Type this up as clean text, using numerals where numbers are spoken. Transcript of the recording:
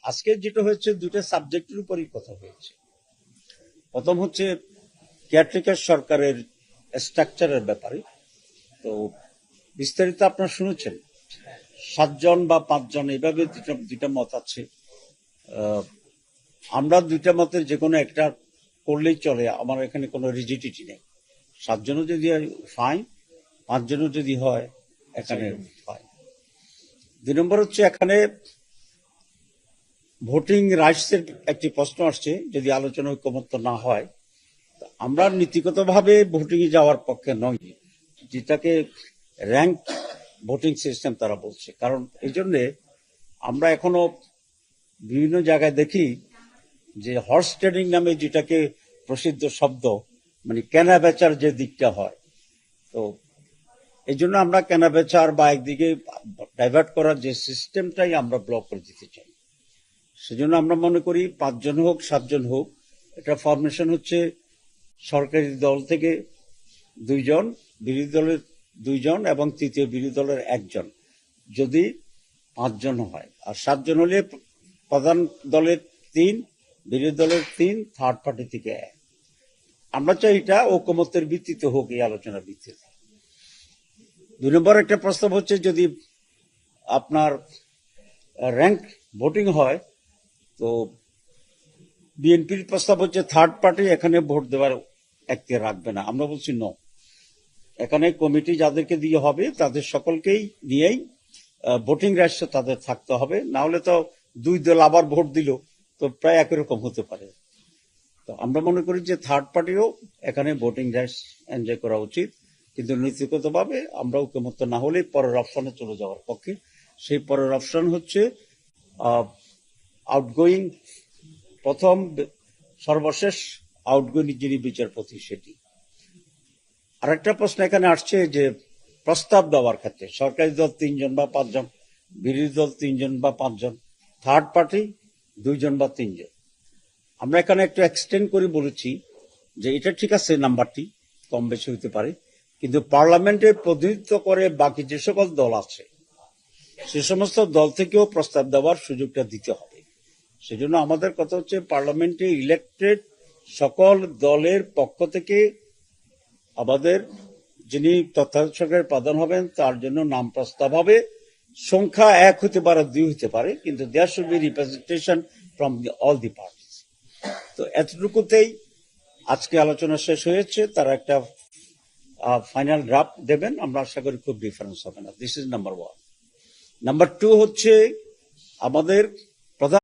আজকে যেটা হয়েছে দুইটা সাবজেক্টের উপরই কথা হয়েছে। প্রথম হচ্ছে কেয়ারটেকার সরকারের স্ট্রাকচারের ব্যাপারে। তো বিস্তারিত আপনারা শুনেছেন, 7 জন বা 5 জন এভাবে দুইটা মত আছে। আমরা দুইটা মতের যে কোনো একটা করলেই চলে, আমার এখানে কোনো রিজিডিটি নেই। 7 জনও যদি হয় ফাইন, 5 জনও যদি হয় এখানে ফাইন। 2 নম্বর হচ্ছে এখানে ভোটিং রাইটস এর একটি প্রশ্ন আসছে, যদি আলোচনা ঐকমত্য না হয়। আমরা নীতিগতভাবে ভোটিং এ যাওয়ার পক্ষে নই, যেটাকে র্যাঙ্ক ভোটিং সিস্টেম তারা বলছে। কারণ এই জন্যে আমরা এখনো বিভিন্ন জায়গায় দেখি যে হর্স ট্রেডিং নামে যেটাকে প্রসিদ্ধ শব্দ, মানে কেনা বেচার যে দিকটা হয়, তো এই জন্য আমরা কেনা বেচার বা একদিকে ডাইভার্ট করার যে সিস্টেমটাই আমরা ব্লক করে দিতে চাই। সেজন্য আমরা মনে করি 5 জন হোক 7 জন হোক, এটা ফরমেশন হচ্ছে সরকারি দল থেকে 2 জন, বিরোধী দলের 2 জন এবং তৃতীয় বিরোধী দলের 1 জন, যদি 5 জন হয়। আর 7 জন হলে প্রধান দলের 3, বিরোধী দলের 3, থার্ড পার্টি থেকে 1। আমরা চাই এটা ঐকমত্যের ভিত্তিতে হোক, এই আলোচনার ভিত্তিতে। 2 নম্বর একটা প্রস্তাব হচ্ছে, যদি আপনার র্যাঙ্ক ভোটিং হয়, তো বিএনপির প্রস্তাব হচ্ছে থার্ড পার্টি এখানে ভোট দেওয়ার এখতিয়ার রাখবে না। আমরা বলছি নো, এখানে কমিটি যাদেরকে দিয়ে হবে তাদের সকলকেই নিয়েই ভোটিং রাইটস তাদের থাকতে হবে। না হলে তো 2 দল আবার ভোট দিল, তো প্রায় একই রকম হতে পারে। তো আমরা মনে করি যে থার্ড পার্টিও এখানে ভোটিং রাইটস এনজয় করা উচিত, কিন্তু নীতিগতভাবে আমরা ঐকমত্য না হলে পরের অপশনে চলে যাওয়ার পক্ষে। সেই পরের অপশন হচ্ছে আউটগোয়িং, প্রথম সর্বশেষ আউটগোয়িং যিনি বিচারপতি, সেটি। আরেকটা প্রশ্ন এখানে আসছে যে প্রস্তাব দেওয়ার ক্ষেত্রে সরকারি দল 3 জন বা 5 জন, বিরোধী দল 3 জন বা 5 জন, থার্ড পার্টি 2 জন বা 3 জন। আমরা এখানে একটু এক্সটেন্ড করে বলেছি যে এটা ঠিক আছে, নাম্বারটি কম বেশি হতে পারে, কিন্তু পার্লামেন্টে প্রতিনিধিত্ব করে বাকি যে সকল দল আছে, সে সমস্ত দল থেকেও প্রস্তাব দেওয়ার সুযোগটা দিতে হবে। সেজন্য আমাদের কথা হচ্ছে, পার্লামেন্টে ইলেক্টেড সকল দলের পক্ষ থেকে আমাদের যিনি তত্ত্বাবধায়ক সরকারের প্রধান হবেন তার জন্য নাম প্রস্তাব হবে। সংখ্যা 1 হতে পারে, 2 হতে পারে, কিন্তু there should be representation from all the parties. তো এতটুকুতেই আজকে আলোচনা শেষ হয়েছে। তারা একটা ফাইনাল ড্রাফট দেবেন, আমরা আশা করি খুব ডিফারেন্স হবে না। This is number 1। নাম্বার 2 হচ্ছে আমাদের প্রধান